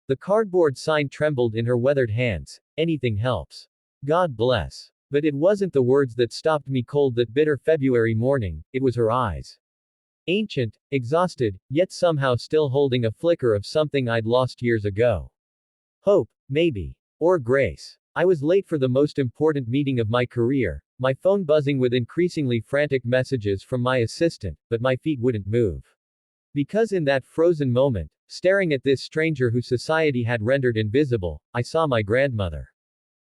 The cardboard sign trembled in her weathered hands. Anything helps. God bless. But it wasn't the words that stopped me cold that bitter February morning, it was her eyes. Ancient, exhausted, yet somehow still holding a flicker of something I'd lost years ago. Hope, maybe. Or grace. I was late for the most important meeting of my career, my phone buzzing with increasingly frantic messages from my assistant, but my feet wouldn't move. Because in that frozen moment, staring at this stranger who society had rendered invisible, I saw my grandmother.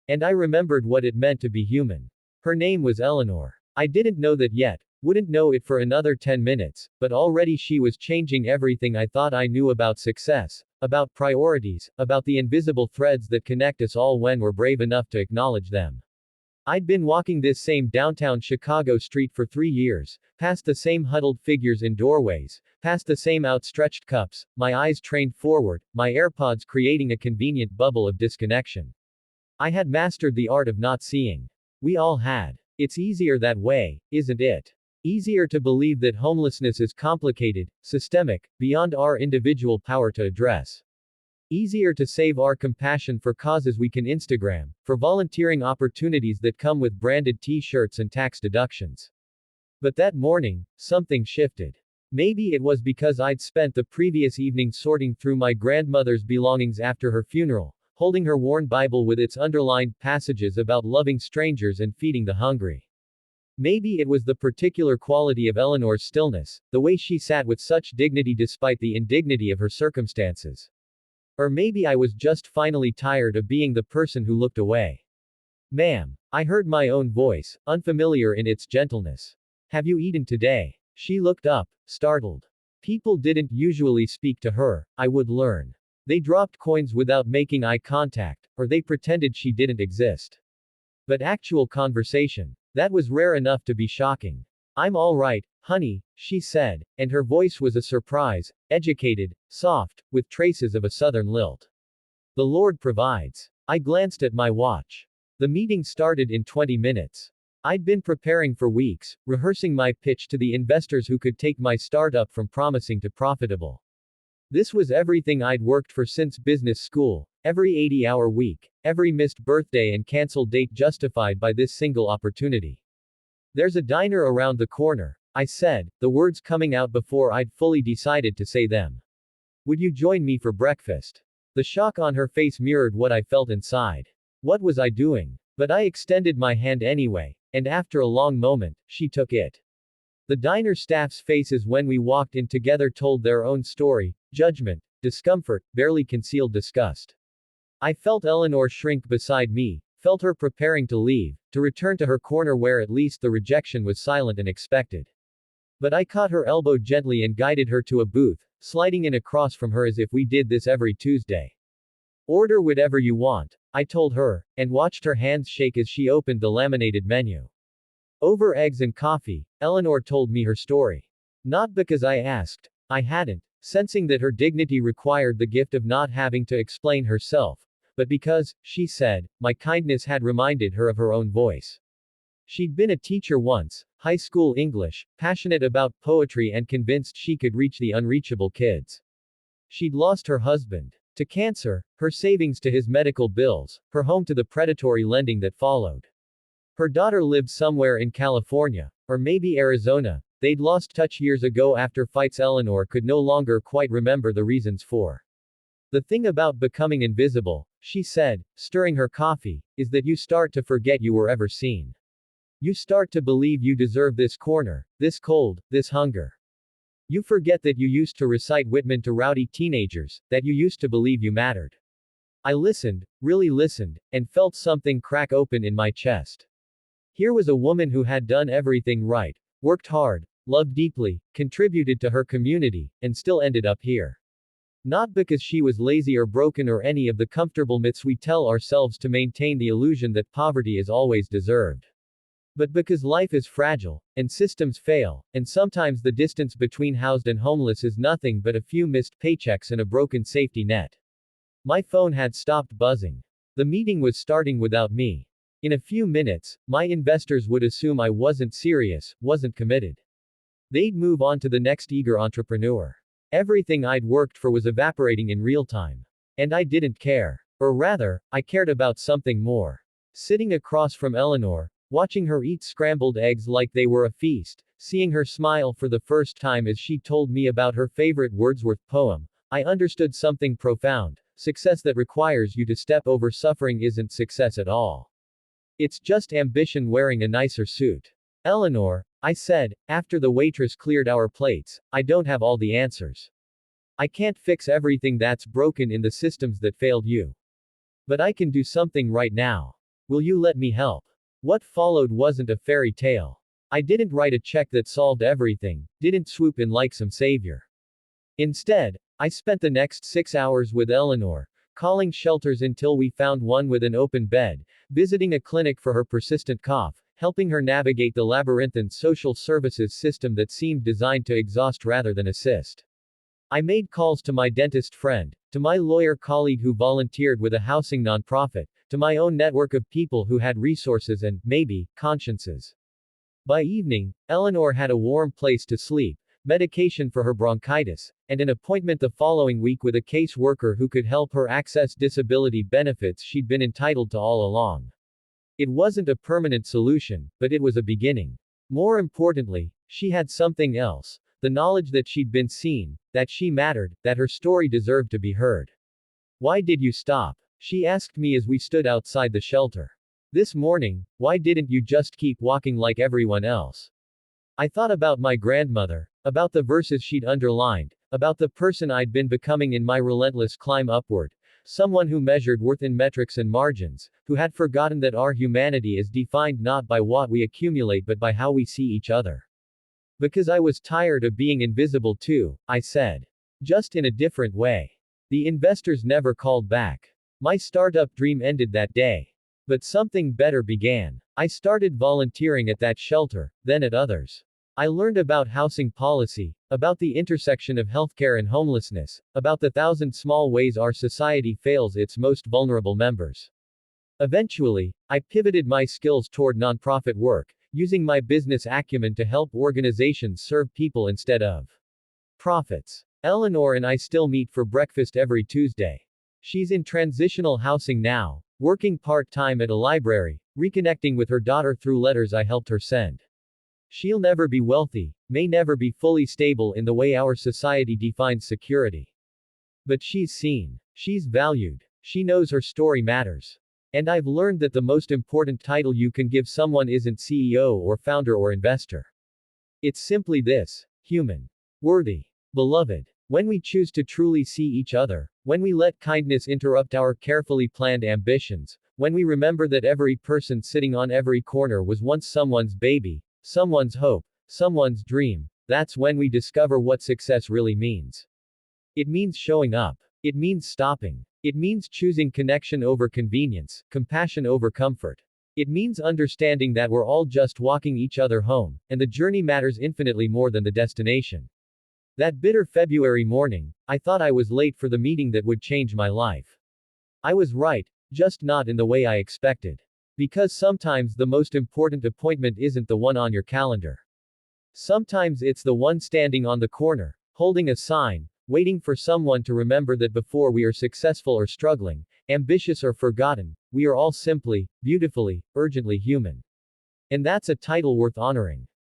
And I remembered what it meant to be human. Her name was Eleanor. I didn't know that yet, wouldn't know it for another 10 minutes, but already she was changing everything I thought I knew about success, about priorities, about the invisible threads that connect us all when we're brave enough to acknowledge them. I'd been walking this same downtown Chicago street for 3 years, past the same huddled figures in doorways, past the same outstretched cups, my eyes trained forward, my AirPods creating a convenient bubble of disconnection. I had mastered the art of not seeing. We all had. It's easier that way, isn't it? Easier to believe that homelessness is complicated, systemic, beyond our individual power to address. Easier to save our compassion for causes we can Instagram, for volunteering opportunities that come with branded t-shirts and tax deductions. But that morning, something shifted. Maybe it was because I'd spent the previous evening sorting through my grandmother's belongings after her funeral, holding her worn Bible with its underlined passages about loving strangers and feeding the hungry. Maybe it was the particular quality of Eleanor's stillness, the way she sat with such dignity despite the indignity of her circumstances. Or maybe I was just finally tired of being the person who looked away. Ma'am. I heard my own voice, unfamiliar in its gentleness. Have you eaten today? She looked up, startled. People didn't usually speak to her, I would learn. They dropped coins without making eye contact, or they pretended she didn't exist. But actual conversation. That was rare enough to be shocking. I'm all right, honey, she said, and her voice was a surprise, educated, soft, with traces of a southern lilt. The Lord provides. I glanced at my watch. The meeting started in 20 minutes. I'd been preparing for weeks, rehearsing my pitch to the investors who could take my startup from promising to profitable. This was everything I'd worked for since business school, every 80-hour week, every missed birthday and canceled date justified by this single opportunity. There's a diner around the corner, I said, the words coming out before I'd fully decided to say them. Would you join me for breakfast? The shock on her face mirrored what I felt inside. What was I doing? But I extended my hand anyway, and after a long moment, she took it. The diner staff's faces when we walked in together told their own story, judgment, discomfort, barely concealed disgust. I felt Eleanor shrink beside me, felt her preparing to leave, to return to her corner where at least the rejection was silent and expected. But I caught her elbow gently and guided her to a booth, sliding in across from her as if we did this every Tuesday. Order whatever you want, I told her, and watched her hands shake as she opened the laminated menu. Over eggs and coffee, Eleanor told me her story. Not because I asked. I hadn't, sensing that her dignity required the gift of not having to explain herself, but because, she said, my kindness had reminded her of her own voice. She'd been a teacher once, high school English, passionate about poetry and convinced she could reach the unreachable kids. She'd lost her husband to cancer, her savings to his medical bills, her home to the predatory lending that followed. Her daughter lived somewhere in California, or maybe Arizona. They'd lost touch years ago after fights Eleanor could no longer quite remember the reasons for. The thing about becoming invisible, she said, stirring her coffee, is that you start to forget you were ever seen. You start to believe you deserve this corner, this cold, this hunger. You forget that you used to recite Whitman to rowdy teenagers, that you used to believe you mattered. I listened, really listened, and felt something crack open in my chest. Here was a woman who had done everything right, worked hard, loved deeply, contributed to her community, and still ended up here. Not because she was lazy or broken or any of the comfortable myths we tell ourselves to maintain the illusion that poverty is always deserved. But because life is fragile, and systems fail, and sometimes the distance between housed and homeless is nothing but a few missed paychecks and a broken safety net. My phone had stopped buzzing. The meeting was starting without me. In a few minutes, my investors would assume I wasn't serious, wasn't committed. They'd move on to the next eager entrepreneur. Everything I'd worked for was evaporating in real time. And I didn't care. Or rather, I cared about something more. Sitting across from Eleanor, watching her eat scrambled eggs like they were a feast, seeing her smile for the first time as she told me about her favorite Wordsworth poem, I understood something profound. Success that requires you to step over suffering isn't success at all. It's just ambition wearing a nicer suit. Eleanor, I said, after the waitress cleared our plates, I don't have all the answers. I can't fix everything that's broken in the systems that failed you. But I can do something right now. Will you let me help? What followed wasn't a fairy tale. I didn't write a check that solved everything, didn't swoop in like some savior. Instead, I spent the next 6 hours with Eleanor, calling shelters until we found one with an open bed, visiting a clinic for her persistent cough, helping her navigate the labyrinthine social services system that seemed designed to exhaust rather than assist. I made calls to my dentist friend, to my lawyer colleague who volunteered with a housing nonprofit, to my own network of people who had resources and, maybe, consciences. By evening, Eleanor had a warm place to sleep, medication for her bronchitis, and an appointment the following week with a caseworker who could help her access disability benefits she'd been entitled to all along. It wasn't a permanent solution, but it was a beginning. More importantly, she had something else. The knowledge that she'd been seen, that she mattered, that her story deserved to be heard. Why did you stop? She asked me as we stood outside the shelter. This morning, why didn't you just keep walking like everyone else? I thought about my grandmother, about the verses she'd underlined, about the person I'd been becoming in my relentless climb upward, someone who measured worth in metrics and margins, who had forgotten that our humanity is defined not by what we accumulate but by how we see each other. Because I was tired of being invisible too, I said. Just in a different way. The investors never called back. My startup dream ended that day. But something better began. I started volunteering at that shelter, then at others. I learned about housing policy, about the intersection of healthcare and homelessness, about the 1,000 small ways our society fails its most vulnerable members. Eventually, I pivoted my skills toward nonprofit work, using my business acumen to help organizations serve people instead of profits. Eleanor and I still meet for breakfast every Tuesday. She's in transitional housing now, working part-time at a library, reconnecting with her daughter through letters I helped her send. She'll never be wealthy, may never be fully stable in the way our society defines security. But she's seen. She's valued. She knows her story matters. And I've learned that the most important title you can give someone isn't CEO or founder or investor. It's simply this: human. Worthy. Beloved. When we choose to truly see each other, when we let kindness interrupt our carefully planned ambitions, when we remember that every person sitting on every corner was once someone's baby, someone's hope, someone's dream, that's when we discover what success really means. It means showing up. It means stopping. It means choosing connection over convenience, compassion over comfort. It means understanding that we're all just walking each other home, and the journey matters infinitely more than the destination. That bitter February morning, I thought I was late for the meeting that would change my life. I was right, just not in the way I expected. Because sometimes the most important appointment isn't the one on your calendar. Sometimes it's the one standing on the corner, holding a sign, waiting for someone to remember that before we are successful or struggling, ambitious or forgotten, we are all simply, beautifully, urgently human. And that's a title worth honoring.